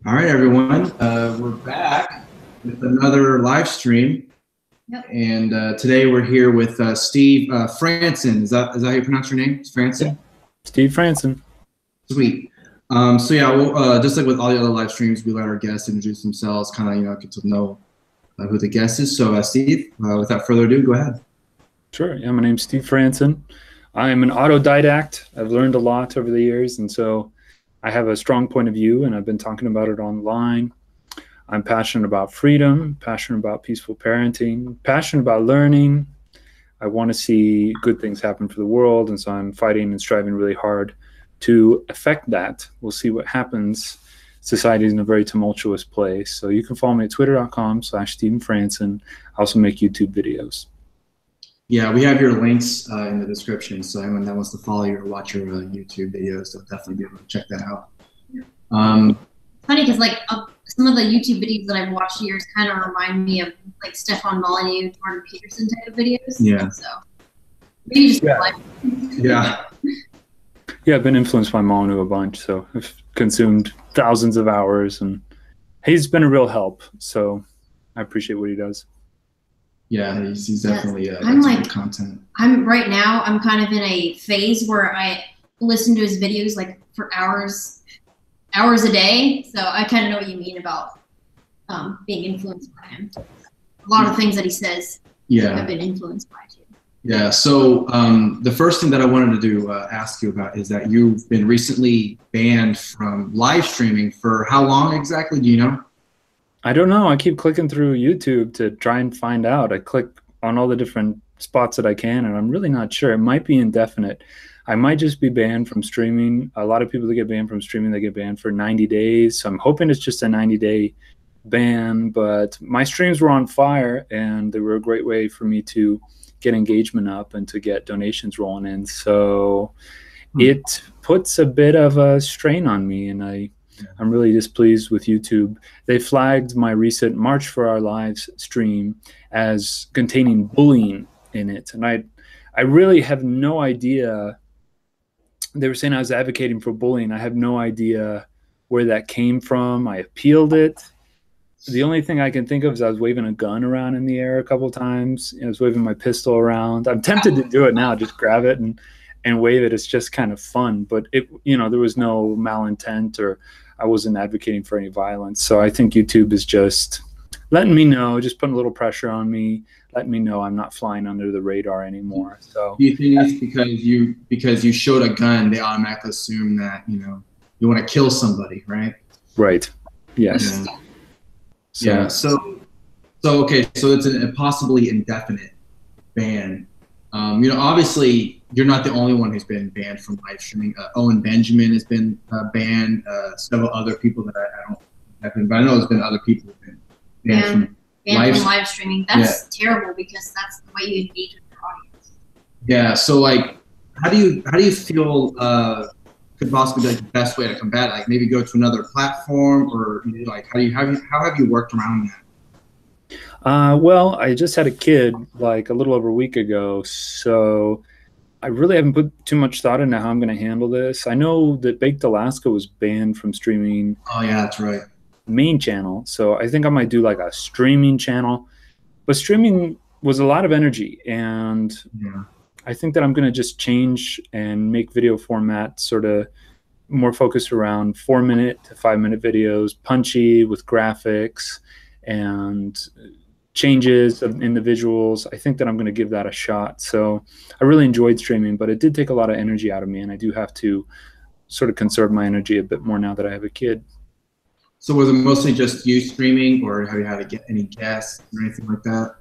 All right, everyone. We're back with another live stream, Yep. and today we're here with Steve Franssen. Is that how you pronounce your name? It's Franssen. Steve Franssen. Sweet. So yeah, we'll, just like with all the other live streams, we let our guests introduce themselves, kind of get to know who the guest is. So Steve, without further ado, go ahead. Sure. Yeah, my name's Steve Franssen. I'm an autodidact. I've learned a lot over the years, and so I have a strong point of view, and I've been talking about it online. I'm passionate about freedom, passionate about peaceful parenting, passionate about learning. I want to see good things happen for the world, and so I'm fighting and striving really hard to affect that. We'll see what happens. Society is in a very tumultuous place. So you can follow me at twitter.com/Stephen Franssen. I also make YouTube videos. Yeah, we have your links in the description, so anyone that wants to follow you or watch your YouTube videos, they'll definitely be able to check that out. Funny because some of the YouTube videos that I've watched years kind of remind me of like Stefan Molyneux, Jordan Peterson type of videos. Yeah. So maybe just Yeah. Yeah, I've been influenced by Molyneux a bunch, so I've consumed thousands of hours, and he's been a real help. So I appreciate what he does. Yeah, he's definitely I'm content. I'm kind of in a phase where I listen to his videos like for hours a day. So I kind of know what you mean about being influenced by him. A lot of things that he says, I've been influenced by too. Yeah. So the first thing that I wanted to ask you about is that you've been recently banned from live streaming for how long exactly? Do you know? I don't know. I keep clicking through YouTube to try and find out. I click on all the different spots that I can, and I'm really not sure. It might be indefinite. I might just be banned from streaming. A lot of people that get banned from streaming, they get banned for 90 days. So I'm hoping it's just a 90-day ban, but my streams were on fire, and they were a great way for me to get engagement up and to get donations rolling in. So it puts a bit of a strain on me, and I'm really displeased with YouTube. They flagged my recent March for Our Lives stream as containing bullying in it. And I really have no idea. They were saying I was advocating for bullying. I have no idea where that came from. I appealed it. The only thing I can think of is I was waving a gun around in the air a couple of times. I was waving my pistol around. I'm tempted to do it now, just grab it and wave it. It's just kind of fun. But there was no malintent, or I wasn't advocating for any violence. So I think YouTube is just letting me know, just putting a little pressure on me, letting me know I'm not flying under the radar anymore. So do you think it's because you showed a gun, they automatically assume that you want to kill somebody, right? Right. Yes. Yeah. So okay. So it's a possibly indefinite ban. Obviously, you're not the only one who's been banned from live streaming. Owen Benjamin has been banned. Several other people that I don't have been, but I know there's been other people who've been banned from live streaming. That's terrible because that's the way you engage with your audience. Yeah. So how do you feel could possibly be the best way to combat it? Like maybe go to another platform, or how have you worked around that? Well, I just had a kid like a little over a week ago, so I really haven't put too much thought into how I'm going to handle this. I know that Baked Alaska was banned from streaming. Oh yeah, that's right. Main channel, so I think I might do like a streaming channel. But streaming was a lot of energy, and I think that I'm going to just change and make video format sort of more focused around 4-minute to 5-minute videos, punchy with graphics and changes in the visuals. I think that I'm going to give that a shot. So I really enjoyed streaming, but it did take a lot of energy out of me, and I do have to sort of conserve my energy a bit more now that I have a kid. So was it mostly just you streaming, or have you had to get any guests or anything like that?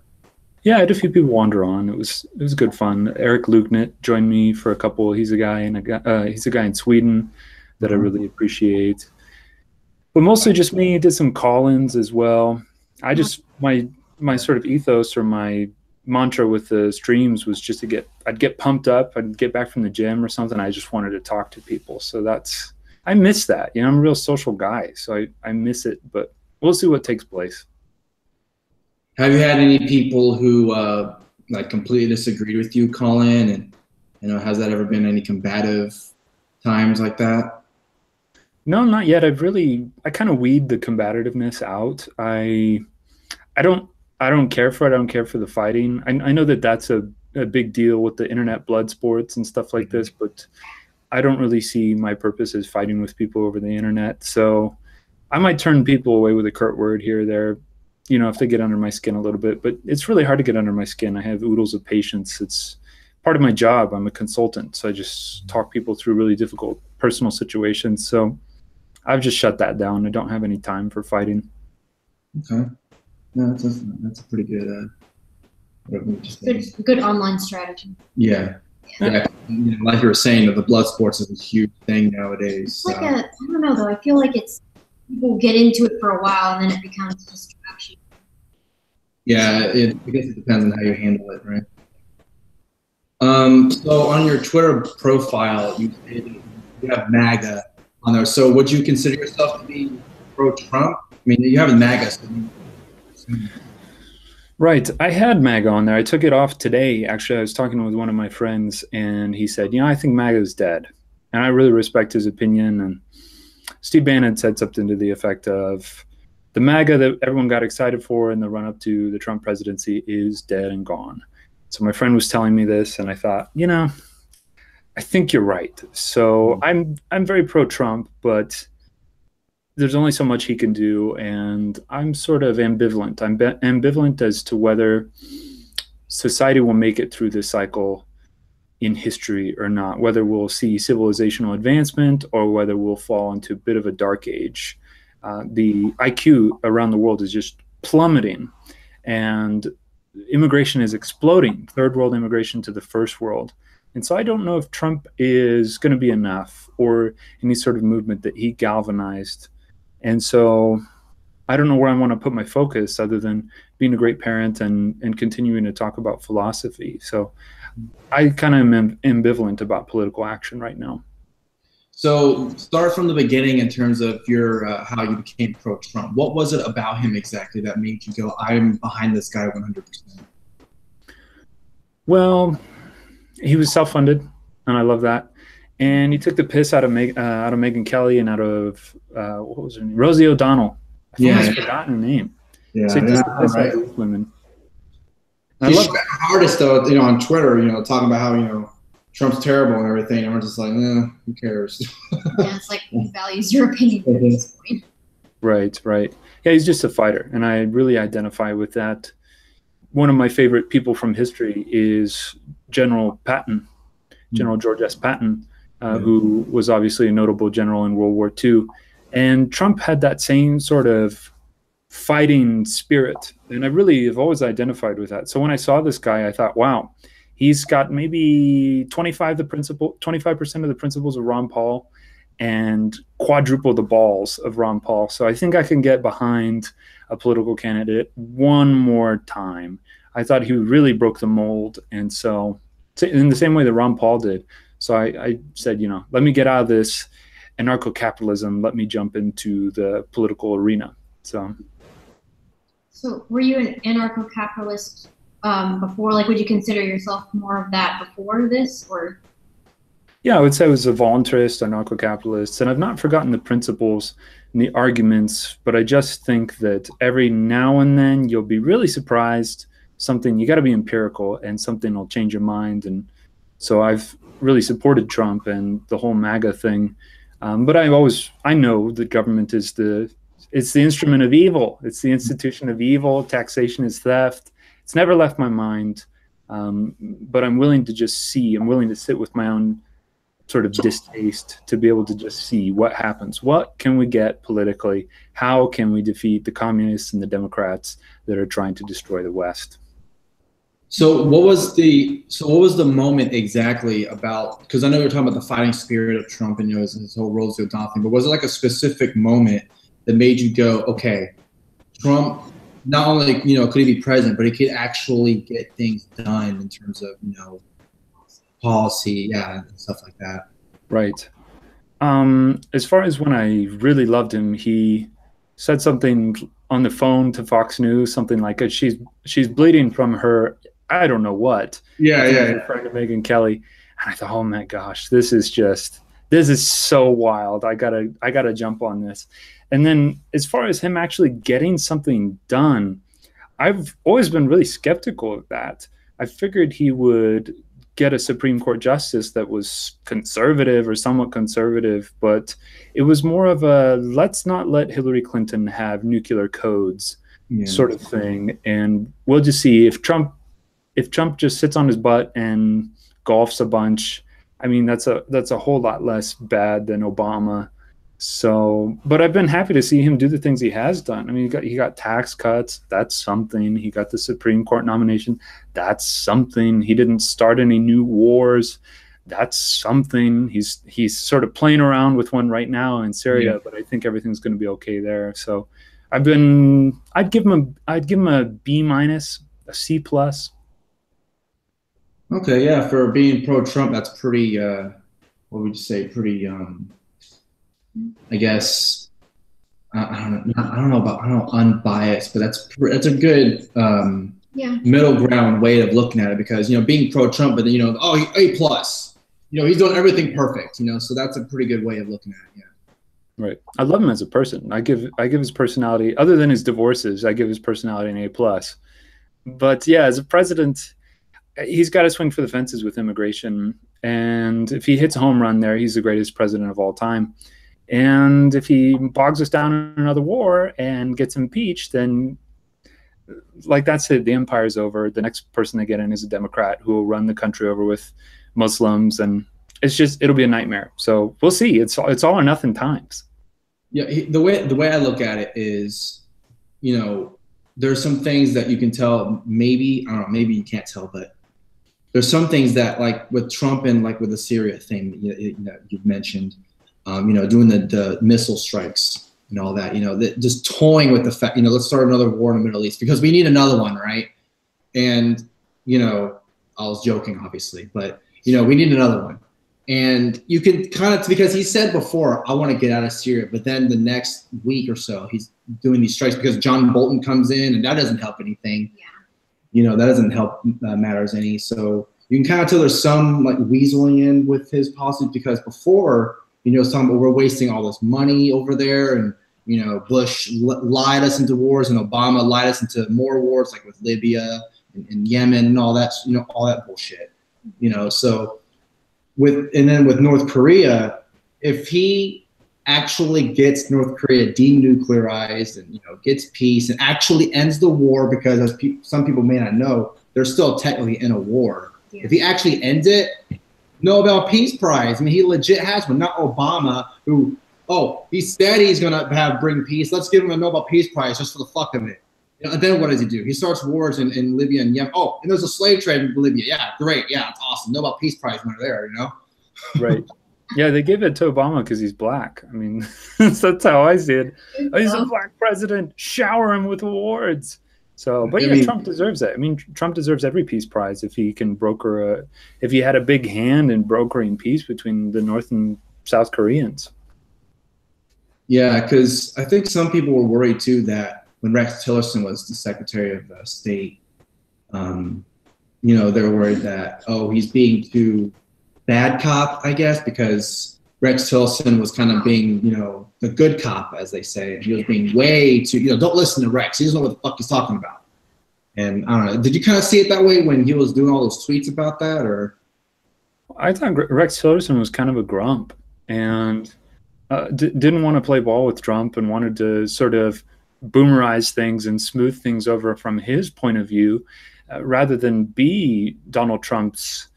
Yeah, I had a few people wander on. It was good fun. Eric Luknit joined me for a couple. He's a guy in Sweden that I really appreciate. But mostly just me. Did some call-ins as well. I just my sort of ethos or my mantra with the streams was just I'd get pumped up. I'd get back from the gym or something. I just wanted to talk to people. So I miss that. I'm a real social guy, so I miss it. But we'll see what takes place. Have you had any people who completely disagreed with you call in, and has that ever been any combative times like that? No, not yet. I kind of weed the combativeness out. I don't, I don't care for it. I don't care for the fighting. I know that that's a big deal with the internet blood sports and stuff like this, but I don't really see my purpose as fighting with people over the internet. So I might turn people away with a curt word here or there, if they get under my skin a little bit, but it's really hard to get under my skin. I have oodles of patience. It's part of my job. I'm a consultant. So I just talk people through really difficult personal situations. So I've just shut that down. I don't have any time for fighting. Okay. No, that's a pretty good, good online strategy. Yeah. Yeah. Like you were saying, the blood sports is a huge thing nowadays. It's I don't know though. I feel like people get into it for a while and then it becomes a distraction. Yeah, I guess it depends on how you handle it, right? So on your Twitter profile, you have MAGA on there. So would you consider yourself to be pro-Trump? I mean, you have a MAGA. Right. I had MAGA on there. I took it off today. Actually, I was talking with one of my friends, and he said, I think MAGA is dead. And I really respect his opinion. And Steve Bannon said something to the effect of, the MAGA that everyone got excited for in the run-up to the Trump presidency is dead and gone. So my friend was telling me this, and I thought, I think you're right. So I'm very pro-Trump, but there's only so much he can do, and I'm sort of ambivalent. I'm ambivalent as to whether society will make it through this cycle in history or not, whether we'll see civilizational advancement or whether we'll fall into a bit of a dark age. The IQ around the world is just plummeting, and immigration is exploding, third world immigration to the first world. And so I don't know if Trump is going to be enough, or any sort of movement that he galvanized. And so I don't know where I want to put my focus other than being a great parent and continuing to talk about philosophy. So I kind of am ambivalent about political action right now. So start from the beginning in terms of your how you became pro-Trump. What was it about him exactly that made you go, I'm behind this guy 100%? Well, he was self-funded, and I love that. And he took the piss out of Megyn Kelly and out of what was her name? Rosie O'Donnell. I've forgotten her name. Yeah, so he took the piss out of these women. He's the hardest though, on Twitter, talking about how Trump's terrible and everything, and we're just like, who cares? Yeah, it's like he values your opinion at this point. Right. Yeah, he's just a fighter, and I really identify with that. One of my favorite people from history is General Patton, General George S. Patton, who was obviously a notable general in World War II. And Trump had that same sort of fighting spirit, and I really have always identified with that. So when I saw this guy, I thought, wow, he's got maybe 25% of the principles of Ron Paul and quadruple the balls of Ron Paul. So I think I can get behind a political candidate one more time. I thought he really broke the mold, and so in the same way that Ron Paul did. So I said, let me get out of this anarcho-capitalism. Let me jump into the political arena. So were you an anarcho-capitalist before? Like, would you consider yourself more of that before this, or? Yeah, I would say I was a voluntarist, anarcho-capitalist, and I've not forgotten the principles and the arguments, but I just think that every now and then you'll be really surprised. You got to be empirical, and something will change your mind. And so I've really supported Trump and the whole MAGA thing. But I know that government is it's the instrument of evil. It's the institution of evil. Taxation is theft. It's never left my mind. But I'm willing to just I'm willing to sit with my own sort of distaste to be able to just see what happens. What can we get politically? How can we defeat the communists and the Democrats that are trying to destroy the West? So what was the moment exactly about, because I know you're talking about the fighting spirit of Trump and his whole Rosie O'Donnell thing, but was it like a specific moment that made you go, okay, Trump not only could he be president, but he could actually get things done in terms of policy, and stuff like that. Right. As far as when I really loved him, he said something on the phone to Fox News, something like, she's bleeding from her, I don't know what. Yeah. Referring to Megyn Kelly. And I thought, oh my gosh, this is just This is so wild. I gotta jump on this. And then as far as him actually getting something done, I've always been really skeptical of that. I figured he would get a Supreme Court justice that was conservative or somewhat conservative, but it was more of a let's not let Hillary Clinton have nuclear codes sort of thing. And we'll just see if Trump just sits on his butt and golfs a bunch. I mean, that's a whole lot less bad than Obama. So, but I've been happy to see him do the things he has done. I mean, he got tax cuts. That's something. He got the Supreme Court nomination. That's something. He didn't start any new wars. That's something. He's sort of playing around with one right now in Syria, but I think everything's going to be okay there. So, I'd give him a B minus, a C plus. Okay, yeah, for being pro-Trump, that's pretty. What would you say? Pretty. I guess I don't know unbiased, but that's a good middle ground way of looking at it, because being pro-Trump, but then A plus, he's doing everything perfect, so that's a pretty good way of looking at it. Yeah. Right. I love him as a person. I give his personality, other than his divorces, I give his personality an A plus. But yeah, as a president, he's got to swing for the fences with immigration, and if he hits a home run there, he's the greatest president of all time. And if he bogs us down in another war and gets impeached, then like that's it. The empire's over. The next person they get in is a Democrat who will run the country over with Muslims, and it'll be a nightmare. So we'll see. It's all or nothing times. Yeah, the way I look at it is, there's some things that you can tell. Maybe I don't know. Maybe you can't tell, but there's some things that, like with Trump and like with the Syria thing that you've mentioned. Doing the missile strikes and all that, just toying with the fact, let's start another war in the Middle East because we need another one, right? And, I was joking, obviously, but, we need another one. And you can kind of, because he said before, I want to get out of Syria, but then the next week or so, he's doing these strikes because John Bolton comes in, and that doesn't help anything. Yeah. That doesn't help matters any. So you can kind of tell there's some like weaseling in with his policies, because before, talking about we're wasting all this money over there, and Bush lied us into wars, and Obama lied us into more wars, like with Libya and Yemen and all that, all that bullshit. So with North Korea, if he actually gets North Korea denuclearized and gets peace and actually ends the war, because as some people may not know, they're still technically in a war. Yeah. If he actually ends it, Nobel Peace Prize. I mean, he legit has one, not Obama, who, he said he's going to bring peace. Let's give him a Nobel Peace Prize just for the fuck of it. And then what does he do? He starts wars in Libya and Yemen. Oh, and there's a slave trade in Libya. Yeah, great. Yeah, it's awesome. Nobel Peace Prize winner there, Right. Yeah, they gave it to Obama because he's black. I mean, that's how I see it. He's a black president. Shower him with awards. So, but yeah, Trump deserves that. I mean, Trump deserves every peace prize if he can if he had a big hand in brokering peace between the North and South Koreans. Yeah, because I think some people were worried too that when Rex Tillerson was the Secretary of State, they were worried that, he's being too bad cop, I guess, because Rex Tillerson was kind of being, the good cop, as they say, and he was being way too, don't listen to Rex. He doesn't know what the fuck he's talking about. And I don't know, did you kind of see it that way when he was doing all those tweets about that, or? I thought Rex Tillerson was kind of a grump and didn't want to play ball with Trump and wanted to sort of boomerize things and smooth things over from his point of view, rather than be Donald Trump's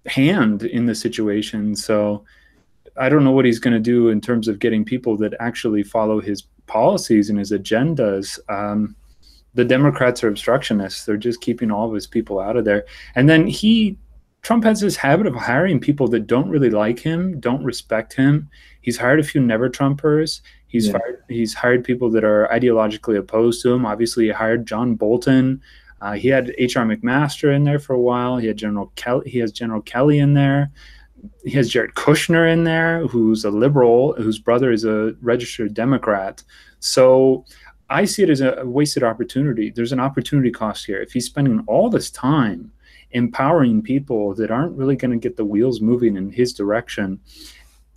hand in the situation. So I don't know what he's going to do in terms of getting people that actually follow his policies and his agendas. The Democrats are obstructionists. They're just keeping all of his people out of there. And then Trump has this habit of hiring people that don't really like him, don't respect him. He's hired a few never-Trumpers. He's hired people that are ideologically opposed to him. Obviously, he hired John Bolton. He had H.R. McMaster in there for a while. He has General Kelly in there. He has Jared Kushner in there, who's a liberal, whose brother is a registered Democrat. So I see it as a wasted opportunity. There's an opportunity cost here. If he's spending all this time empowering people that aren't really going to get the wheels moving in his direction,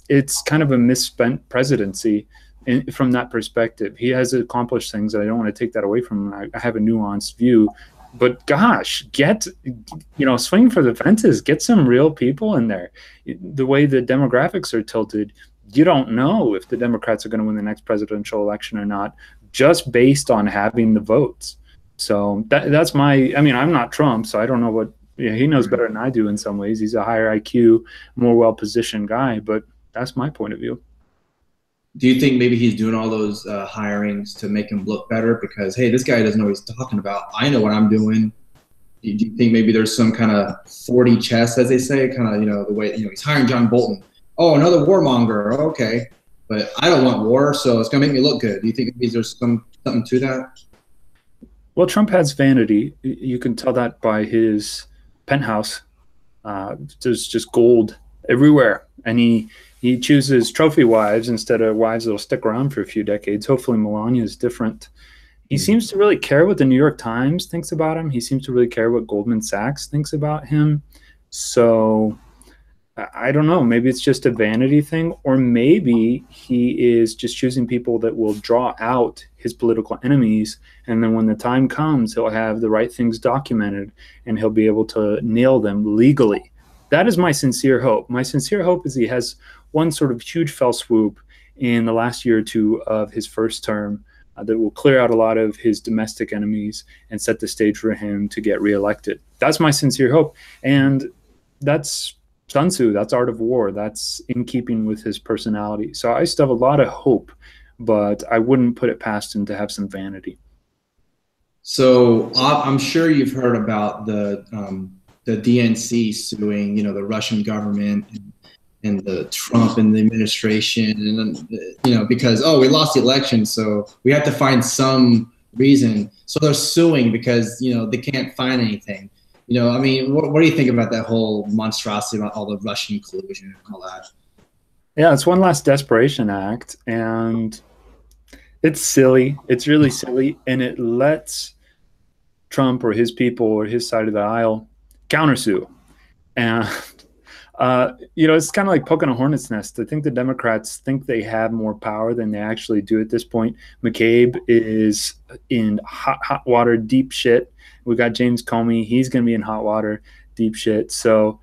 it's kind of a misspent presidency from that perspective. He has accomplished things, and I don't want to take that away from him. I have a nuanced view, but gosh, swing for the fences, get some real people in there. The way the demographics are tilted, you don't know if the Democrats are going to win the next presidential election or not, just based on having the votes. So that's I'm not Trump, so I don't know what, he knows better than I do in some ways. He's a higher IQ, more well-positioned guy, but that's my point of view. Do you think maybe he's doing all those hirings to make him look better? Because, hey, this guy doesn't know what he's talking about. I know what I'm doing. Do you think maybe there's some kind of 4D chess, as they say, kind of, the way, he's hiring John Bolton. Oh, another warmonger. Okay. But I don't want war, so it's going to make me look good. Do you think maybe there's something to that? Well, Trump has vanity. You can tell that by his penthouse. There's just gold everywhere. And he chooses trophy wives instead of wives that will stick around for a few decades. Hopefully Melania is different. He seems to really care what the New York Times thinks about him. He seems to really care what Goldman Sachs thinks about him. So I don't know. Maybe it's just a vanity thing, or maybe he is just choosing people that will draw out his political enemies. And then when the time comes, he'll have the right things documented and he'll be able to nail them legally. That is my sincere hope. My sincere hope is he has one sort of huge fell swoop in the last year or two of his first term that will clear out a lot of his domestic enemies and set the stage for him to get reelected. That's my sincere hope. And that's Sun Tzu, that's Art of War. That's in keeping with his personality. So I still have a lot of hope, but I wouldn't put it past him to have some vanity. So I'm sure you've heard about the DNC suing, the Russian government and the Trump and the administration, and because we lost the election, so we have to find some reason. So they're suing because they can't find anything. What do you think about that whole monstrosity about all the Russian collusion and all that? Yeah, it's one last desperation act, and it's silly. It's really silly, and it lets Trump or his people or his side of the aisle countersue. And it's kind of like poking a hornet's nest. I think the Democrats think they have more power than they actually do at this point. McCabe is in hot water, deep shit. We got James Comey. He's going to be in hot water, deep shit. So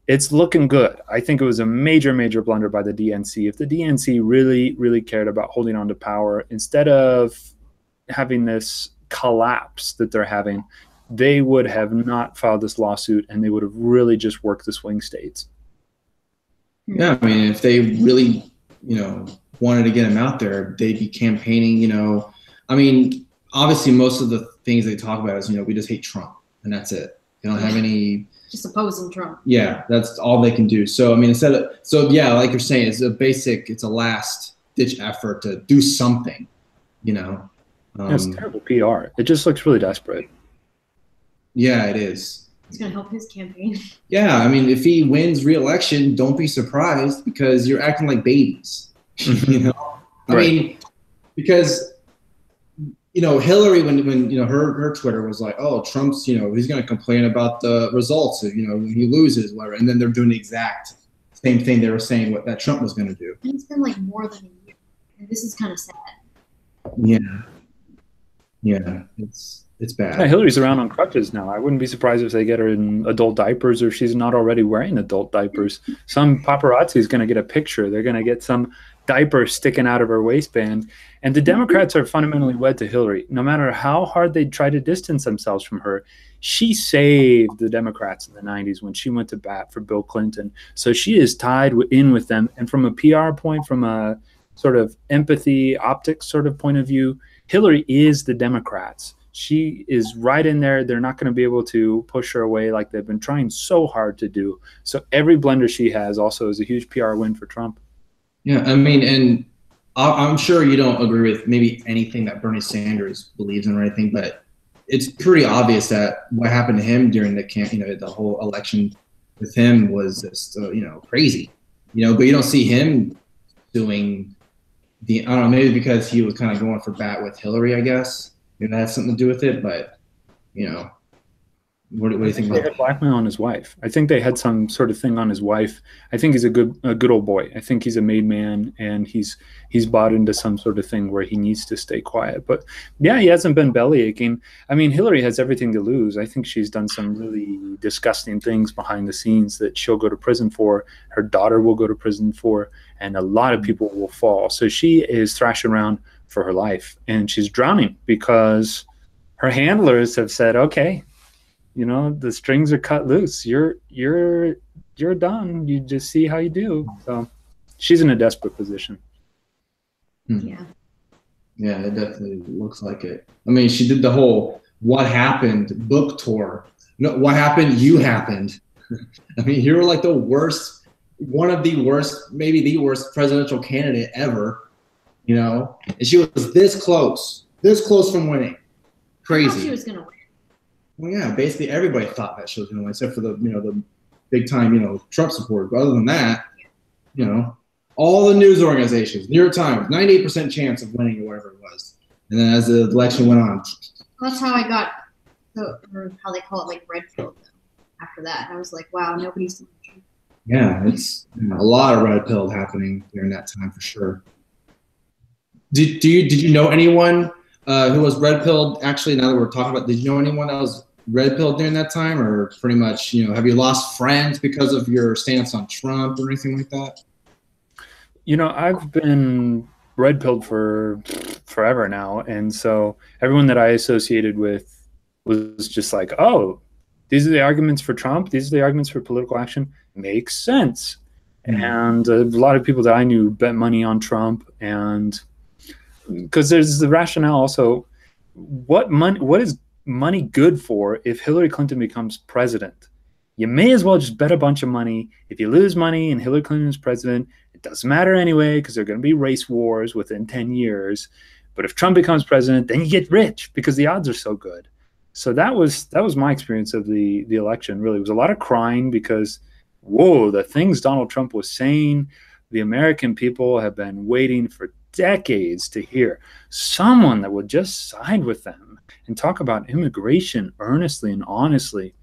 it's looking good. I think it was a major, major blunder by the DNC. If the DNC really, really cared about holding on to power, instead of having this collapse that they're having, they would have not filed this lawsuit, and they would have really just worked the swing states. Yeah, if they really, wanted to get him out there, they'd be campaigning, obviously most of the things they talk about is, we just hate Trump, and that's it. They don't have any... Just opposing Trump. Yeah, that's all they can do. So, instead of... So, yeah, like you're saying, it's a last-ditch effort to do something, It's terrible PR. It just looks really desperate. Yeah, it is. It's going to help his campaign. Yeah, if he wins re-election, don't be surprised because you're acting like babies. Right. Because Hillary, when her Twitter was like, oh, Trump's, he's going to complain about the results, when he loses, whatever, and then they're doing the exact same thing they were saying that Trump was going to do. And it's been like more than a year, and this is kind of sad. Yeah, it's bad. Yeah, Hillary's around on crutches now. I wouldn't be surprised if they get her in adult diapers, or she's not already wearing adult diapers. Some paparazzi is going to get a picture. They're going to get some diaper sticking out of her waistband. And the Democrats are fundamentally wed to Hillary. No matter how hard they try to distance themselves from her, she saved the Democrats in the 90s when she went to bat for Bill Clinton. So she is tied in with them. And from a PR point, from a sort of empathy, optics sort of point of view, Hillary is the Democrats. She is right in there. They're not going to be able to push her away like they've been trying so hard to do. So every blunder she has also is a huge PR win for Trump. Yeah, and I'm sure you don't agree with maybe anything that Bernie Sanders believes in or anything, but it's pretty obvious that what happened to him during the the whole election with him was just crazy. But you don't see him doing I don't know, maybe because he was kind of going for bat with Hillary, I guess. That has something to do with it, but What do I you think think they about had that? blackmail on his wife. I think they had some sort of thing on his wife. I think he's a good old boy. I think he's a made man, and he's bought into some sort of thing where he needs to stay quiet. But yeah, he hasn't been belly aching. I mean, Hillary has everything to lose. I think she's done some really disgusting things behind the scenes that she'll go to prison for. Her daughter will go to prison for, and a lot of people will fall. So she is thrashing around for her life, and she's drowning because her handlers have said, okay, the strings are cut loose. You're done. You just see how you do. So she's in a desperate position. Yeah. Yeah, it definitely looks like it. I mean, she did the whole "What Happened" book tour. No, what happened? You happened. I mean, you're like the worst, one of the worst, maybe the worst presidential candidate ever. And she was this close from winning. Crazy. I thought she was gonna win. Well, yeah, basically everybody thought that she was going to win, except for the big time, Trump supporters. But other than that, all the news organizations, New York Times, 98% chance of winning or whatever it was. And then as the election went on, That's how I got, or how they call it, like red pill. After that, I was like, wow, nobody's doing it. yeah, it's a lot of red pill happening during that time for sure. Did you know anyone who was red pilled? Actually, now that we're talking about, did you know anyone that was red pilled during that time, or pretty much, have you lost friends because of your stance on Trump or anything like that? I've been red pilled for forever now, and so everyone that I associated with was just like, oh, these are the arguments for Trump, these are the arguments for political action. Makes sense. And a lot of people that I knew bet money on Trump, and because there's the rationale also, what is money good for if Hillary Clinton becomes president? You may as well just bet a bunch of money. If you lose money and Hillary Clinton is president, it doesn't matter anyway, because there are going to be race wars within 10 years. But if Trump becomes president, then you get rich because the odds are so good. So that was my experience of the election. Really, it was a lot of crying because, whoa, the things Donald Trump was saying, the American people have been waiting for decades to hear someone that would just side with them and talk about immigration earnestly and honestly.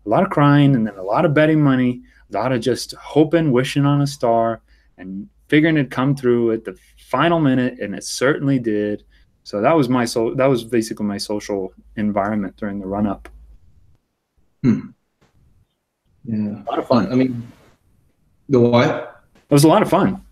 A lot of crying, and then a lot of betting money, a lot of just hoping, wishing on a star, and figuring it'd come through at the final minute, and it certainly did. So that was basically my social environment during the run-up. Yeah, a lot of fun. I mean, the what? It was a lot of fun.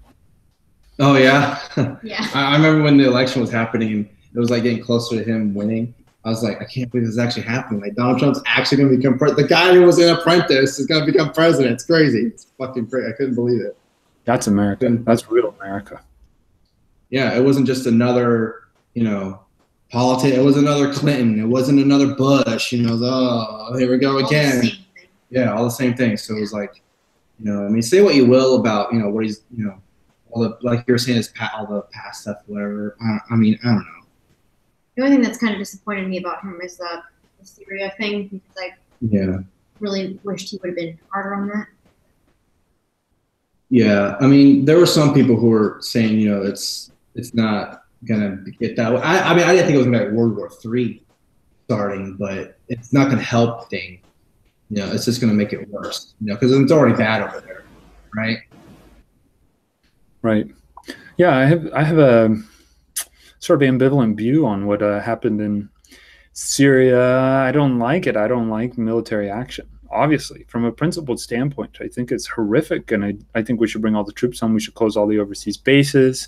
Oh yeah. Yeah. I remember when the election was happening and it was like getting closer to him winning. I was like, I can't believe this is actually happening. Like, Donald Trump's actually going to become the guy who was an apprentice is going to become president. It's crazy. It's fucking crazy. I couldn't believe it. That's America. That's real America. Yeah, it wasn't just another, politics. It was another Clinton. It wasn't another Bush. Oh, here we go again. Yeah, all the same things. So it was like, say what you will about, what he's, all the, like you're saying, is all the past stuff, whatever. I don't know. The only thing that's kind of disappointed me about him is the Syria thing, because I really wished he would have been harder on that. Yeah, I mean, there were some people who were saying, it's not gonna get that way. I mean, I didn't think it was gonna be like World War III starting, but it's not gonna help things. It's just gonna make it worse. Because it's already bad over there, right? Right. Yeah, I have a sort of ambivalent view on what happened in Syria. I don't like it. I don't like military action. Obviously, from a principled standpoint, I think it's horrific, and I think we should bring all the troops home. We should close all the overseas bases.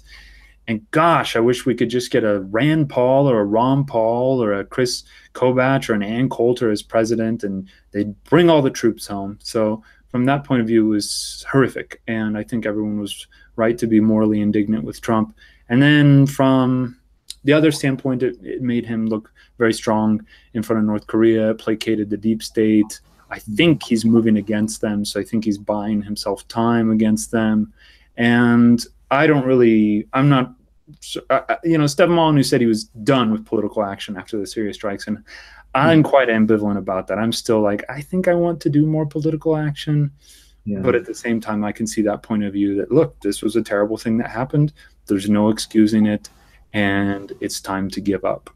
And gosh, I wish we could just get a Rand Paul or a Ron Paul or a Chris Kobach or an Ann Coulter as president, and they'd bring all the troops home. So from that point of view, it was horrific. And I think everyone was right to be morally indignant with Trump. And then from the other standpoint, it made him look very strong in front of North Korea, placated the deep state. I think he's moving against them, so I think he's buying himself time against them. And I'm not, Stephen Mullen, who said he was done with political action after the Syria strikes, and I'm quite ambivalent about that. I'm still like, I think I want to do more political action. Yeah. But at the same time, I can see that point of view that, look, this was a terrible thing that happened. There's no excusing it, and it's time to give up.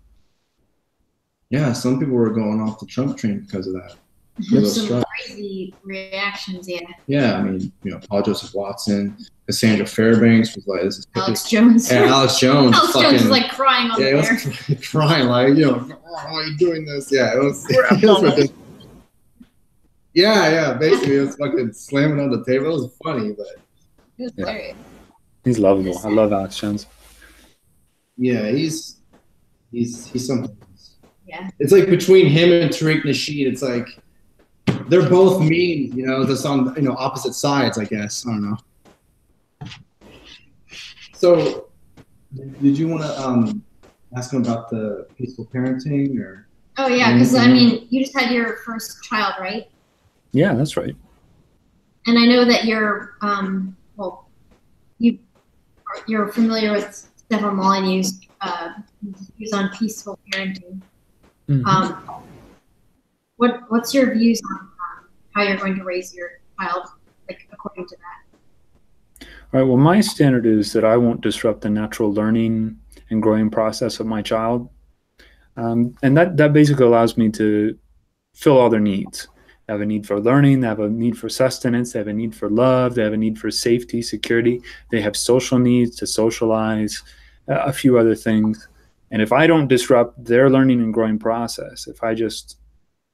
Yeah, some people were going off the Trump train because of that. Some crazy reactions, yeah. Yeah, I mean, Paul Joseph Watson, Cassandra Fairbanks was like, this is Alex Jones. Yeah, Alex Jones. Alex Jones was like crying on there. Yeah, he was crying like, why are you doing this? Yeah, it was ridiculous. Yeah, basically it was fucking slamming on the table. It was funny, but it was hilarious. He's lovable. I love Alex Jones. Yeah, he's something. Yeah. It's like between him and Tariq Nasheed, it's like they're both mean, just on opposite sides, I guess. I don't know. So, did you want to ask him about the peaceful parenting, or? Oh yeah, because I mean, you just had your first child, right? Yeah, that's right. And I know that you're you're familiar with Stefan Molyneux's views on peaceful parenting. Mm-hmm. What's your views on how you're going to raise your child, like according to that? All right. Well, my standard is that I won't disrupt the natural learning and growing process of my child, and that basically allows me to fill all their needs. They have a need for learning, they have a need for sustenance, they have a need for love, they have a need for safety, security, they have social needs to socialize, a few other things. And if I don't disrupt their learning and growing process, if I just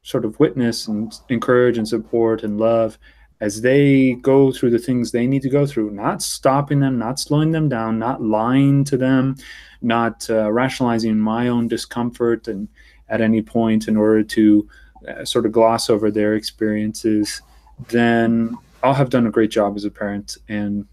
sort of witness and encourage and support and love as they go through the things they need to go through, not stopping them, not slowing them down, not lying to them, not rationalizing my own discomfort and at any point in order to sort of gloss over their experiences, then I'll have done a great job as a parent, and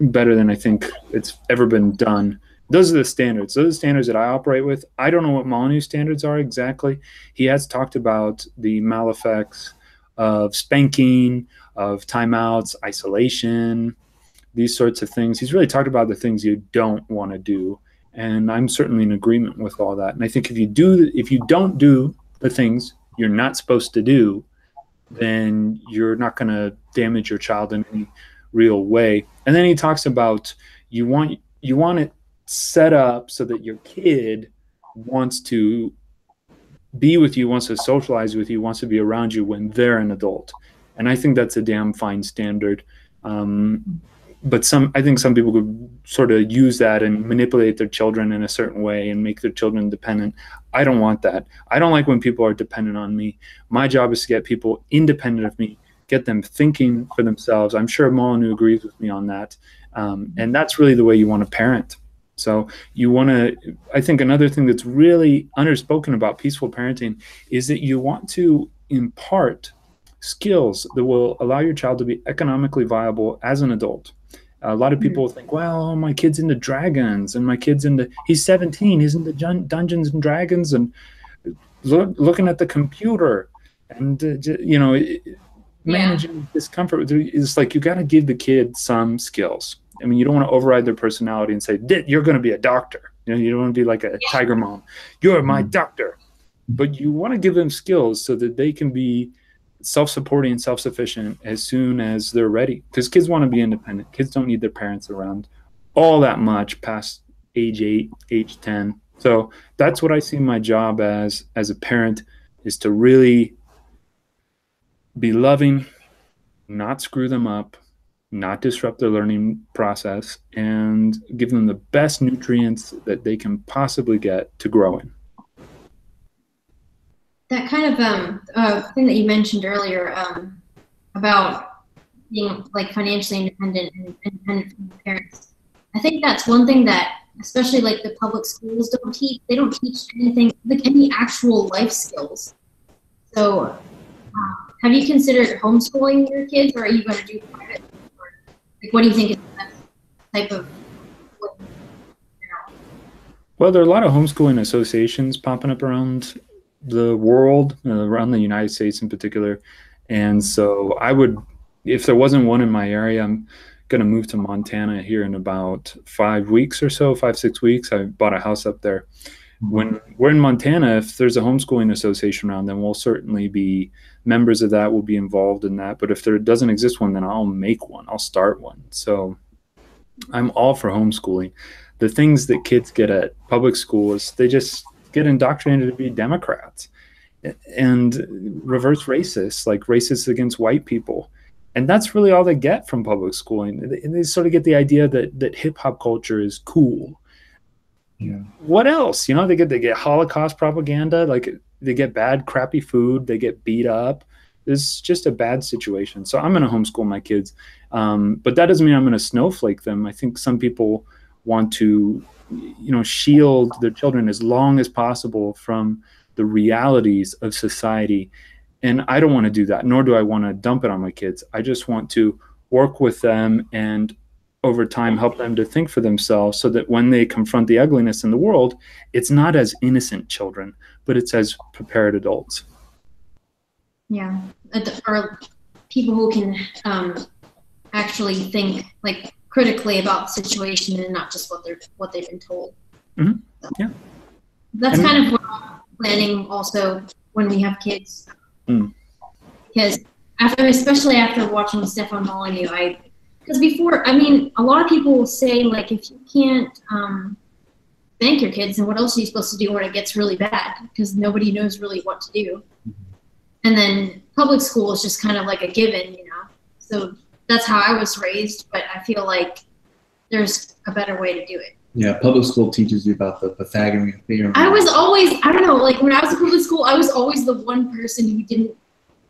better than I think it's ever been done. Those are the standards. Those are the standards that I operate with. I don't know what Molyneux's standards are exactly. He has talked about the maleffects of spanking, of timeouts, isolation, these sorts of things. He's really talked about the things you don't want to do, and I'm certainly in agreement with all that. And I think if you don't do the things you're not supposed to do, then you're not going to damage your child in any real way. And then he talks about you want it set up so that your kid wants to be with you, wants to socialize with you, wants to be around you when they're an adult. And I think that's a damn fine standard. But I think some people could sort of use that and manipulate their children in a certain way and make their children dependent. I don't want that. I don't like when people are dependent on me. My job is to get people independent of me, get them thinking for themselves. I'm sure Molyneux agrees with me on that. And that's really the way you want to parent. So I think another thing that's really underspoken about peaceful parenting is that you want to impart skills that will allow your child to be economically viable as an adult. A lot of people think, well, my kid's into dragons, and my kid's he's 17, he's into Dungeons and Dragons, and looking at the computer, and managing discomfort. It's like you got to give the kid some skills. I mean, you don't want to override their personality and say, you're going to be a doctor. You don't want to be like a tiger mom. You're my doctor. But you want to give them skills so that they can be self-supporting and self-sufficient as soon as they're ready, because kids want to be independent. Kids don't need their parents around all that much past age 8, age 10. So that's what I see my job as a parent, is to really be loving, not screw them up, not disrupt their learning process, and give them the best nutrients that they can possibly get to grow in. That kind of thing that you mentioned earlier about being like financially independent and independent from your parents, I think that's one thing that especially like the public schools don't teach. They don't teach anything, like any actual life skills. So have you considered homeschooling your kids, or are you going to do private? Like, what do you think is the best type of? Well, there are a lot of homeschooling associations popping up around the world, around the United States in particular. And so I would, if there wasn't one in my area, I'm going to move to Montana here in about 5 weeks or so, 5-6 weeks. I bought a house up there. When we're in Montana, if there's a homeschooling association around, then we'll certainly be members of that. We'll be involved in that. But if there doesn't exist one, then I'll make one. I'll start one. So I'm all for homeschooling. The things that kids get at public school is they just get indoctrinated to be Democrats. and reverse racists, like racists against white people. And that's really all they get from public schooling. They sort of get the idea that hip hop culture is cool. Yeah. What else? You know, they get Holocaust propaganda, like they get bad, crappy food, they get beat up. It's just a bad situation. So I'm going to homeschool my kids. But that doesn't mean I'm going to snowflake them. I think some people want to, you know, shield their children as long as possible from the realities of society. And I don't want to do that, nor do I want to dump it on my kids. I just want to work with them and over time help them to think for themselves so that when they confront the ugliness in the world, it's not as innocent children, but it's as prepared adults. Yeah, or people who can actually think like critically about the situation and not just what they've been told. Mm-hmm. So, yeah, that's kind of what I'm planning also when we have kids. Because especially after watching Stefan Molyneux, because before, I mean, a lot of people will say, like, if you can't thank your kids, then what else are you supposed to do when it gets really bad? Because nobody knows really what to do. And then public school is just kind of like a given, you know. So that's how I was raised, but I feel like there's a better way to do it. Yeah, public school teaches you about the Pythagorean theorem. I was always, I don't know, like when I was in public school, I was always the one person who didn't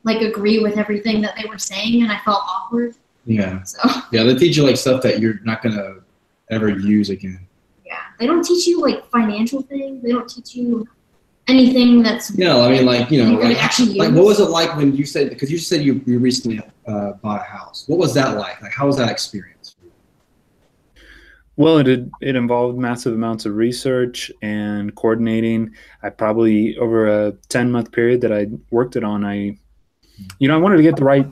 like agree with everything that they were saying, and I felt awkward. Yeah. So. Yeah, they teach you like stuff that you're not gonna ever use again. Yeah, they don't teach you like financial things. They don't teach you anything that's. Yeah, I mean, like, you know, like what was it like when you said, because you said you recently bought a house. What was that like? Like, how was that experience? Well, it involved massive amounts of research and coordinating. I probably, over a 10-month period that I worked it on, I wanted to get the right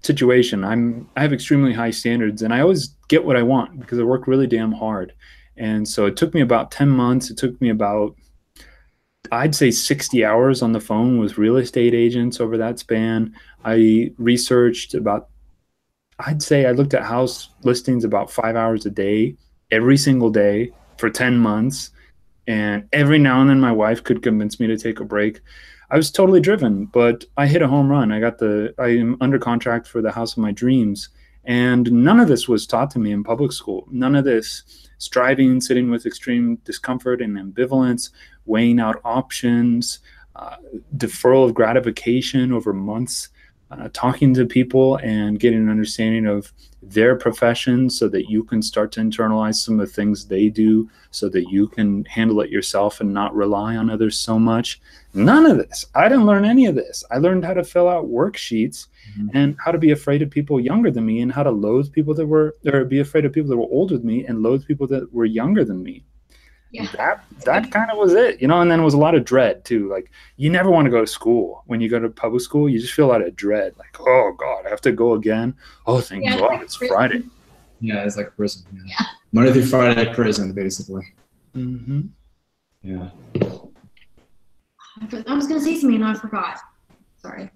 situation. I have extremely high standards, and I always get what I want because I work really damn hard. And so it took me about 10 months. It took me about, I'd say, 60 hours on the phone with real estate agents over that span. I researched about, I'd say I looked at house listings about 5 hours a day, every single day for 10 months. And every now and then my wife could convince me to take a break. I was totally driven, but I hit a home run. I am under contract for the house of my dreams. And none of this was taught to me in public school. None of this striving, sitting with extreme discomfort and ambivalence, weighing out options, deferral of gratification over months, talking to people and getting an understanding of their profession so that you can start to internalize some of the things they do so that you can handle it yourself and not rely on others so much. None of this. I didn't learn any of this. I learned how to fill out worksheets and how to be afraid of people younger than me and how to loathe people or be afraid of people that were older than me and loathe people that were younger than me. Yeah. That kind of was it, you know, and then it was a lot of dread too. Like, you never want to go to school. When you go to public school, you just feel a lot of dread. Like, oh God, I have to go again. Oh, thank God, it's Friday. Yeah, it's like prison. Yeah. Monday through Friday prison, basically. Mm-hmm. Yeah. I was going to say something and I forgot. Sorry.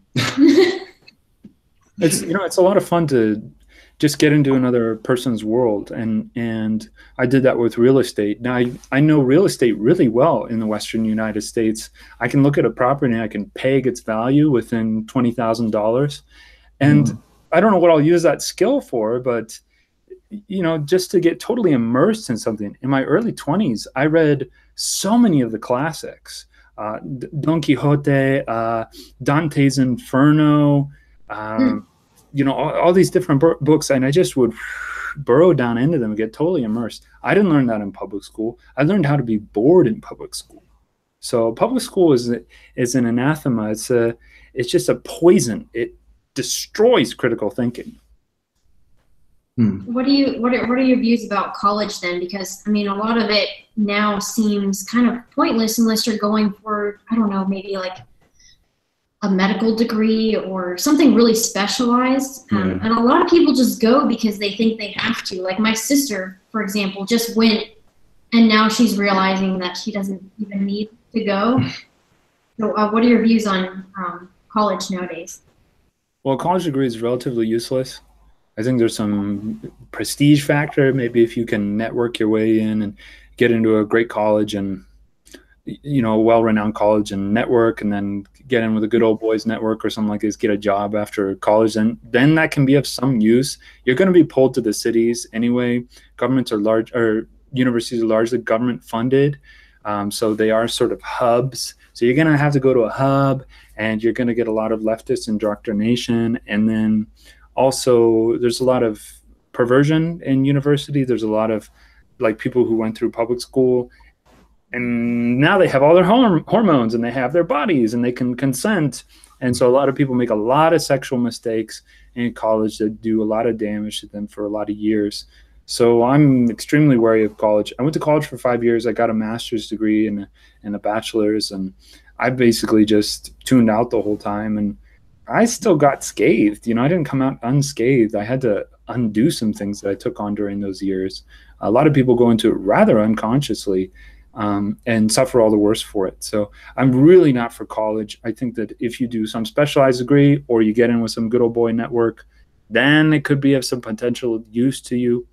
It's a lot of fun to just get into another person's world. And I did that with real estate. Now, I know real estate really well in the Western United States. I can look at a property and I can peg its value within $20,000. And I don't know what I'll use that skill for, but, you know, just to get totally immersed in something. In my early 20s, I read so many of the classics. Don Quixote, Dante's Inferno, you know, all these different books, and I just would burrow down into them and get totally immersed. I didn't learn that in public school. I learned how to be bored in public school. So public school is an anathema. It's just a poison. It destroys critical thinking. What are your views about college then? Because I mean, a lot of it now seems kind of pointless unless you're going for, I don't know, maybe like a medical degree or something really specialized. And a lot of people just go because they think they have to. Like my sister, for example, just went, and now she's realizing that she doesn't even need to go. So what are your views on college nowadays? Well, a college degree is relatively useless. I think there's some prestige factor, maybe if you can network your way in and get into a great college and, you know, a well-renowned college and network and then get in with a good old boys network or something like this, get a job after college, and then that can be of some use. You're going to be pulled to the cities anyway. Governments are large, or universities are largely government funded. So they are sort of hubs. So you're going to have to go to a hub, and you're going to get a lot of leftist indoctrination. And then also there's a lot of perversion in university. There's a lot of like people who went through public school, and now they have all their hormones, and they have their bodies, and they can consent. And so a lot of people make a lot of sexual mistakes in college that do a lot of damage to them for a lot of years. So I'm extremely wary of college. I went to college for 5 years. I got a master's degree and a bachelor's, and I basically just tuned out the whole time. And I still got scathed. You know, I didn't come out unscathed. I had to undo some things that I took on during those years. A lot of people go into it rather unconsciously and suffer all the worse for it. So I'm really not for college. I think that if you do some specialized degree or you get in with some good old boy network, then it could be of some potential use to you.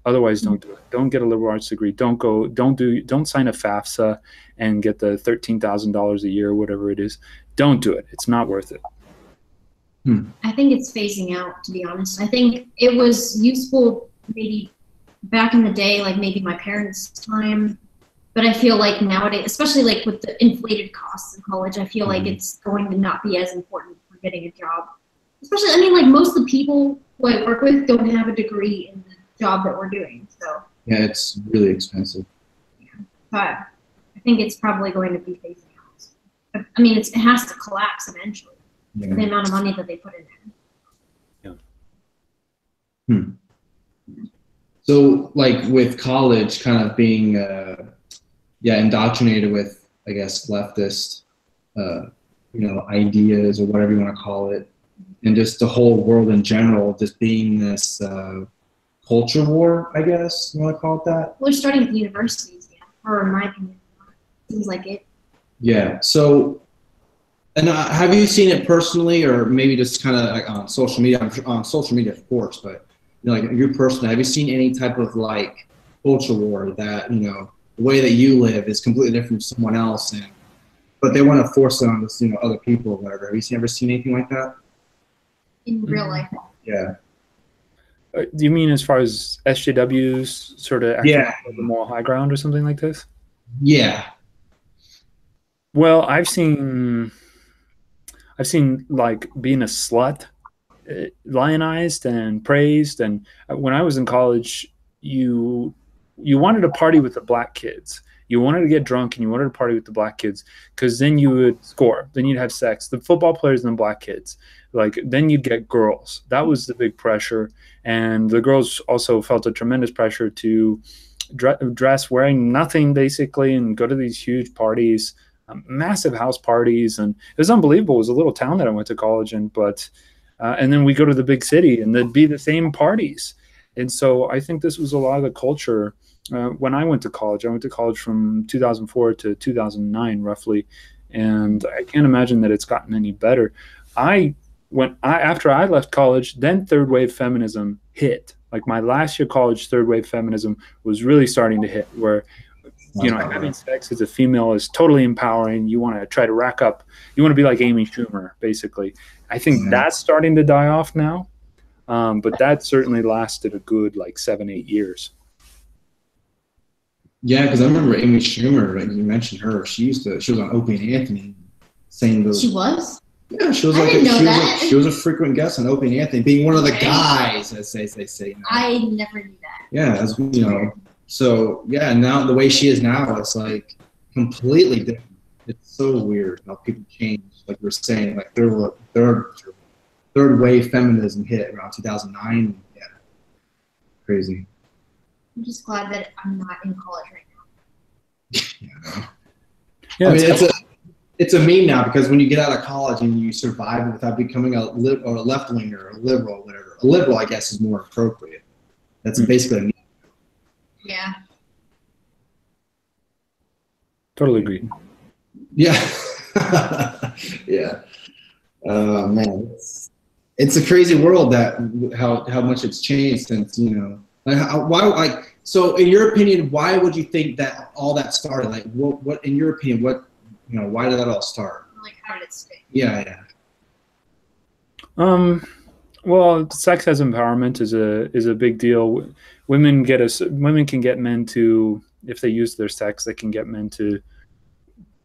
Otherwise, don't do it. Don't get a liberal arts degree. Don't sign a FAFSA and get the $13,000 a year, whatever it is. Don't do it. It's not worth it. I think it's phasing out, to be honest. I think it was useful maybe back in the day, like maybe my parents' time. But I feel like nowadays, especially like with the inflated costs in college, I feel like it's going to not be as important for getting a job. Especially, I mean, like most of the people who I work with don't have a degree in the job that we're doing. So yeah, it's really expensive. Yeah. But I think it's probably going to be phasing out. I mean, it has to collapse eventually. Yeah. The amount of money that they put in there. Yeah. So, like with college, kind of being indoctrinated with, I guess, leftist, ideas or whatever you want to call it, and just the whole world in general, just being this culture war, I guess you want to call it that. We're starting at the universities, yeah, or in my opinion, seems like it. Yeah. So, and have you seen it personally, or maybe just kind of like on social media? On social media, of course, but like you personally, have you seen any type of like culture war that the way that you live is completely different from someone else, but they want to force it on this, other people or whatever? Have you ever seen anything like that in real life? Yeah. Do you mean as far as SJWs sort of acting like the moral high ground or something like this? Yeah. Well, I've seen like being a slut lionized and praised, and when I was in college, you wanted to party with the black kids. You wanted to get drunk and you wanted to party with the black kids because then you would score. Then you'd have sex. The football players and the black kids. Like then you'd get girls. That was the big pressure. And the girls also felt a tremendous pressure to dress wearing nothing basically and go to these huge parties, massive house parties. And it was unbelievable. It was a little town that I went to college in, but and then we go to the big city and there'd be the same parties. And so I think this was a lot of the culture. When I went to college from 2004 to 2009 roughly, and I can't imagine that it's gotten any better. After I left college, then third wave feminism hit. Like my last year college, third wave feminism was really starting to hit, where having sex as a female is totally empowering. You want to try to rack up, you want to be like Amy Schumer, basically. I think that's starting to die off now. But that certainly lasted a good 7-8 years. Yeah, because I remember Amy Schumer, like you mentioned her, she was on Opie and Anthony saying those. She was? Yeah, she was she was a frequent guest on Opie and Anthony, being one of the guys, as they say. I never knew that. Yeah, so yeah, now the way she is now, it's like completely different. It's so weird how people change. Like we were saying, like third wave feminism hit around 2009. Yeah, crazy. I'm just glad that I'm not in college right now. Yeah, I mean, it's a meme now, because when you get out of college and you survive without becoming a left winger or a liberal or whatever, a liberal, I guess, is more appropriate. That's basically a meme. Yeah. Totally agree. Yeah. Yeah. Oh man, it's a crazy world that how much it's changed since so in your opinion, why would you think that all that started? Like what in your opinion, why did that all start? Like, how did it stick? Yeah. Well, sex as empowerment is a big deal. Women can get men to, if they use their sex, they can get men to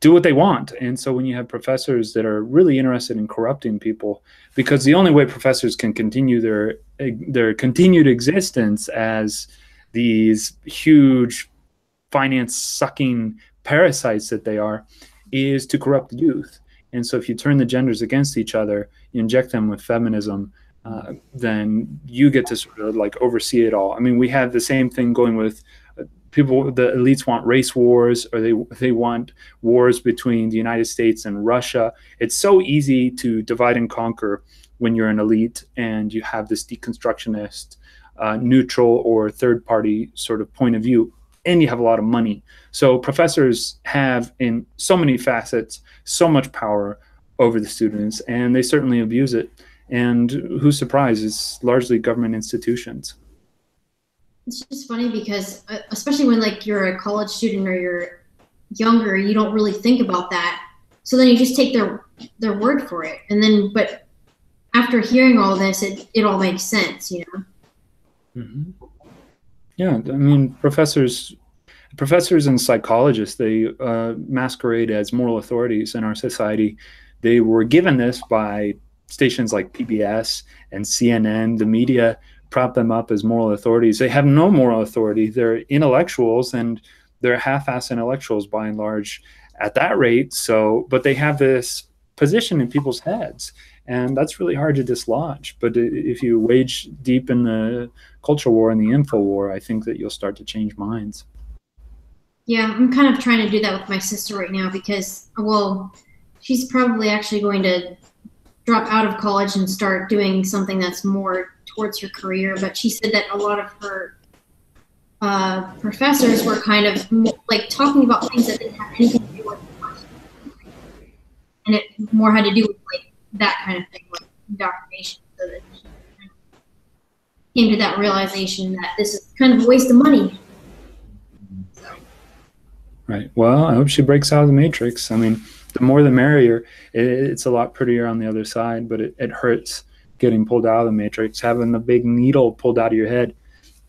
do what they want. And so when you have professors that are really interested in corrupting people, because the only way professors can continue their continued existence as these huge finance sucking parasites that they are, is to corrupt the youth. And so if you turn the genders against each other, you inject them with feminism, then you get to sort of like oversee it all. I mean, we have the same thing going with people. The elites want race wars, or they want wars between the United States and Russia. It's so easy to divide and conquer when you're an elite and you have this deconstructionist, neutral or third party sort of point of view, and you have a lot of money. So professors have, in so many facets, so much power over the students, and they certainly abuse it. And who's surprised? It's largely government institutions. It's just funny because, especially when like you're a college student or you're younger, you don't really think about that. So then you just take their word for it. And then, but after hearing all this, it all makes sense, you know? Mm-hmm. Yeah, I mean, professors and psychologists, they masquerade as moral authorities in our society. They were given this by stations like PBS and CNN. The media prop them up as moral authorities. They have no moral authority. They're intellectuals, and they're half-ass intellectuals by and large at that rate. So, but they have this position in people's heads, and that's really hard to dislodge. But if you wage deep in the culture war and the info war, I think that you'll start to change minds. Yeah, I'm kind of trying to do that with my sister right now because, well, she's probably actually going to drop out of college and start doing something that's more towards her career. But she said that a lot of her professors were kind of like talking about things that didn't have anything to do with it. And it more had to do with like that kind of thing, like indoctrination. So that she kind of came to that realization that this is kind of a waste of money. So. Right. Well, I hope she breaks out of the matrix. I mean, the more the merrier. It's a lot prettier on the other side, but it hurts getting pulled out of the matrix. Having the big needle pulled out of your head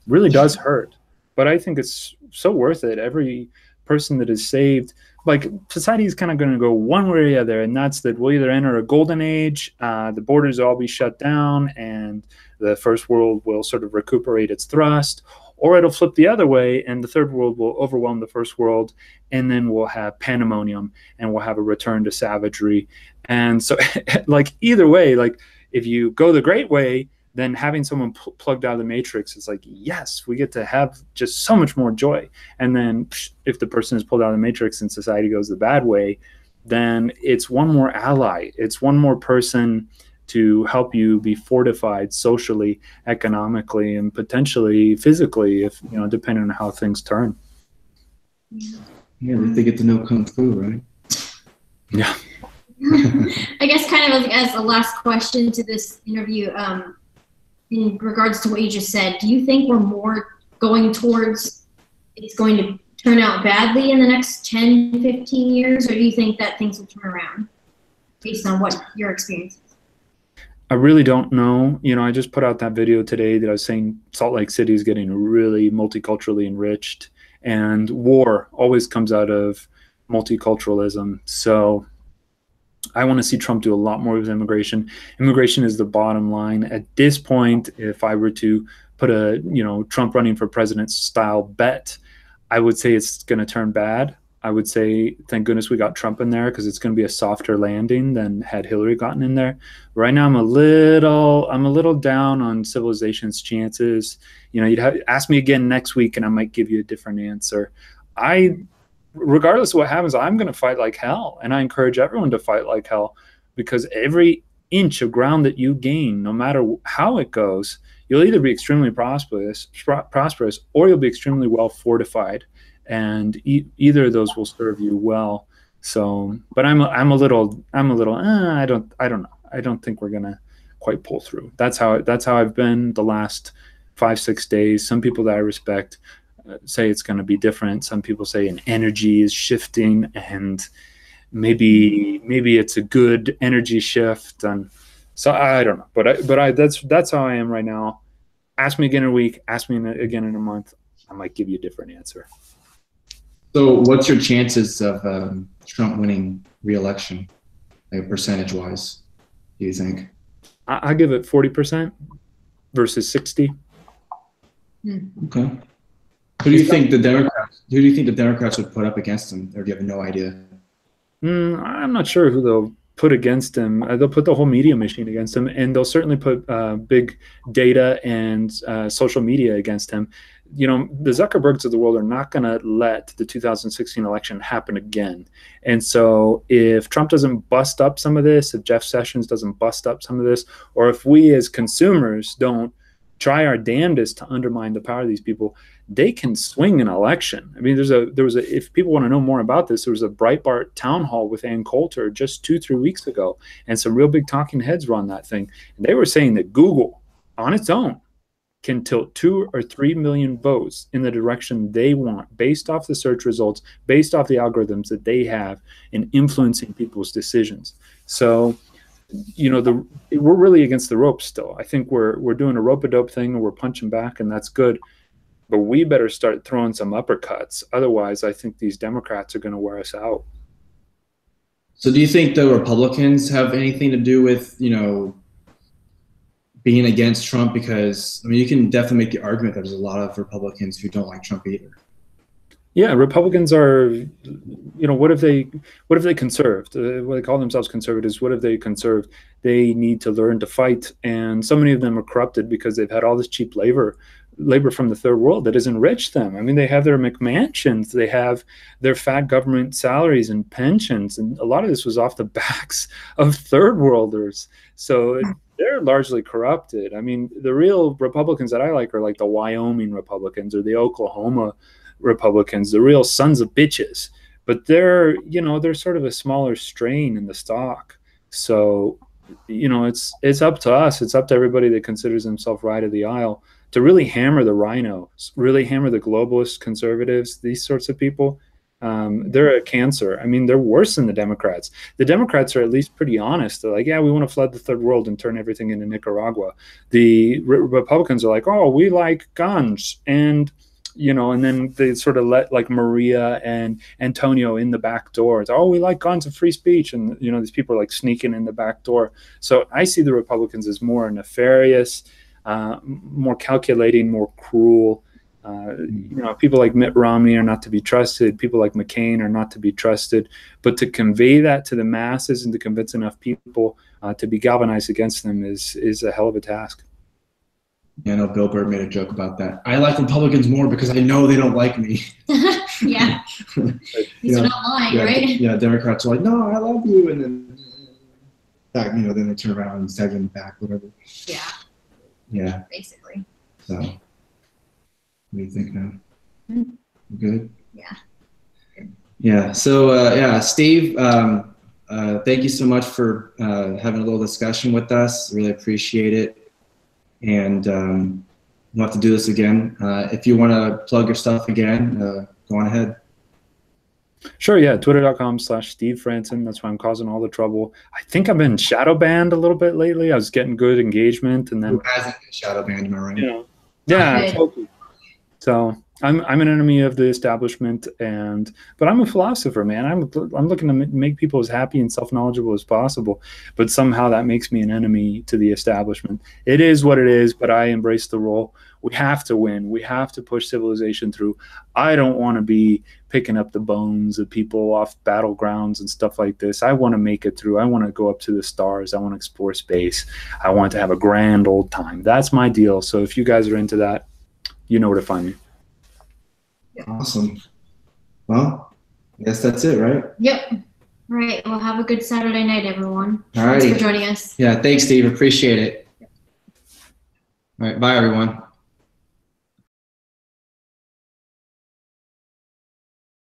really does hurt. But I think it's so worth it. Every person that is saved, like, society is kind of going to go one way or the other, and that's that we'll either enter a golden age, the borders will all be shut down, and the first world will sort of recuperate its thrust, or it'll flip the other way, and the third world will overwhelm the first world, and then we'll have pandemonium, and we'll have a return to savagery. And so, like, either way, like, if you go the great way, then having someone plugged out of the matrix is like, yes, we get to have just so much more joy. And then if the person is pulled out of the matrix and society goes the bad way, then it's one more ally. It's one more person to help you be fortified socially, economically, and potentially physically, if, you know, depending on how things turn. Yeah, they get to know Kung Fu, right? Yeah. I guess kind of as a last question to this interview, in regards to what you just said, do you think we're more going towards it's going to turn out badly in the next 10, 15 years, or do you think that things will turn around based on what your experience is? I really don't know. You know, I just put out that video today that I was saying Salt Lake City is getting really multiculturally enriched, and war always comes out of multiculturalism. So I want to see Trump do a lot more with immigration. Immigration is the bottom line. At this point, if I were to put a, you know, Trump running for president style bet, I would say it's going to turn bad. I would say, thank goodness we got Trump in there, because it's going to be a softer landing than had Hillary gotten in there. Right now, I'm a little down on civilization's chances. You know, you'd ask me again next week, and I might give you a different answer. Regardless of what happens, I'm going to fight like hell, and I encourage everyone to fight like hell, because every inch of ground that you gain, no matter how it goes, you'll either be extremely prosperous, or you'll be extremely well fortified, and either of those will serve you well. So, but I'm a little I don't know. I don't think we're gonna quite pull through. That's how I've been the last 5-6 days. Some people that I respect say it's going to be different. Some people say an energy is shifting, and maybe it's a good energy shift. And so I don't know, but that's how I am right now. Ask me again in a week, ask me again in a month, I might give you a different answer. So what's your chances of Trump winning re-election, like percentage-wise, do you think? I give it 40% versus 60. Okay. Who do you think the Democrats would put up against him, or do you have no idea? I'm not sure who they'll put against him. They'll put the whole media machine against him, and they'll certainly put big data and social media against him. You know, the Zuckerbergs of the world are not going to let the 2016 election happen again. And so if Trump doesn't bust up some of this, if Jeff Sessions doesn't bust up some of this, or if we as consumers don't try our damnedest to undermine the power of these people, they can swing an election. I mean, there was a, if people want to know more about this, there was a Breitbart town hall with Ann Coulter just 2-3 weeks ago, and some real big talking heads were on that thing. And they were saying that Google on its own can tilt 2 or 3 million votes in the direction they want, based off the search results, based off the algorithms that they have in influencing people's decisions. So, you know, we're really against the ropes still. I think we're doing a rope-a-dope thing, and we're punching back, and that's good. But we better start throwing some uppercuts. Otherwise, I think these Democrats are going to wear us out. So do you think the Republicans have anything to do with, you know, being against Trump? Because, I mean, you can definitely make the argument that there's a lot of Republicans who don't like Trump either. Yeah, Republicans are, you know, what if they conserved? What they call themselves conservatives, what if they conserved? They need to learn to fight. And so many of them are corrupted because they've had all this cheap labor from the third world that has enriched them. I mean, they have their McMansions, they have their fat government salaries and pensions. And a lot of this was off the backs of third worlders. So they're largely corrupted. I mean, the real Republicans that I like are like the Wyoming Republicans or the Oklahoma Republicans, the real sons of bitches. But they're, you know, they're sort of a smaller strain in the stock. So, you know, it's up to us. It's up to everybody that considers himself right of the aisle to really hammer the rhinos, really hammer the globalist conservatives, these sorts of people. They're a cancer. I mean, they're worse than the Democrats. The Democrats are at least pretty honest. They're like, yeah, we want to flood the third world and turn everything into Nicaragua. The Republicans are like, oh, we like guns. And, you know, and then they sort of let like Maria and Antonio in the back door. It's, oh, we like guns and free speech. And, you know, these people are like sneaking in the back door. So I see the Republicans as more nefarious, more calculating, more cruel. You know, people like Mitt Romney are not to be trusted. People like McCain are not to be trusted. But to convey that to the masses and to convince enough people to be galvanized against them is a hell of a task. Yeah, I know Bill Burr made a joke about that. I like Republicans more because I know they don't like me. Yeah. These are not lying, right? Yeah, Democrats are like, no, I love you. And then, you know, then they turn around and stab you in the back, whatever. Yeah. Yeah. Basically. So, what do you think now? Good? Yeah. Yeah. So, yeah, Steve, thank you so much for having a little discussion with us. Really appreciate it. And we'll have to do this again. If you want to plug your stuff again, go on ahead. Sure, yeah, twitter.com/Steve Franssen. That's why I'm causing all the trouble. I think I've been shadow banned a little bit lately. I was getting good engagement, and then who hasn't been shadow banned, am I right? You know, yeah, totally. So I'm an enemy of the establishment, but I'm a philosopher, man. I'm looking to make people as happy and self-knowledgeable as possible, but somehow that makes me an enemy to the establishment. It is what it is, but I embrace the role. We have to win. We have to push civilization through. I don't want to be picking up the bones of people off battlegrounds and stuff like this. I want to make it through. I want to go up to the stars. I want to explore space. I want to have a grand old time. That's my deal. So if you guys are into that, you know where to find me. Awesome. Well, I guess that's it, right? Yep. All right. Well, have a good Saturday night, everyone. All right. Thanks for joining us. Yeah, thanks, Steve. Appreciate it. All right. Bye, everyone.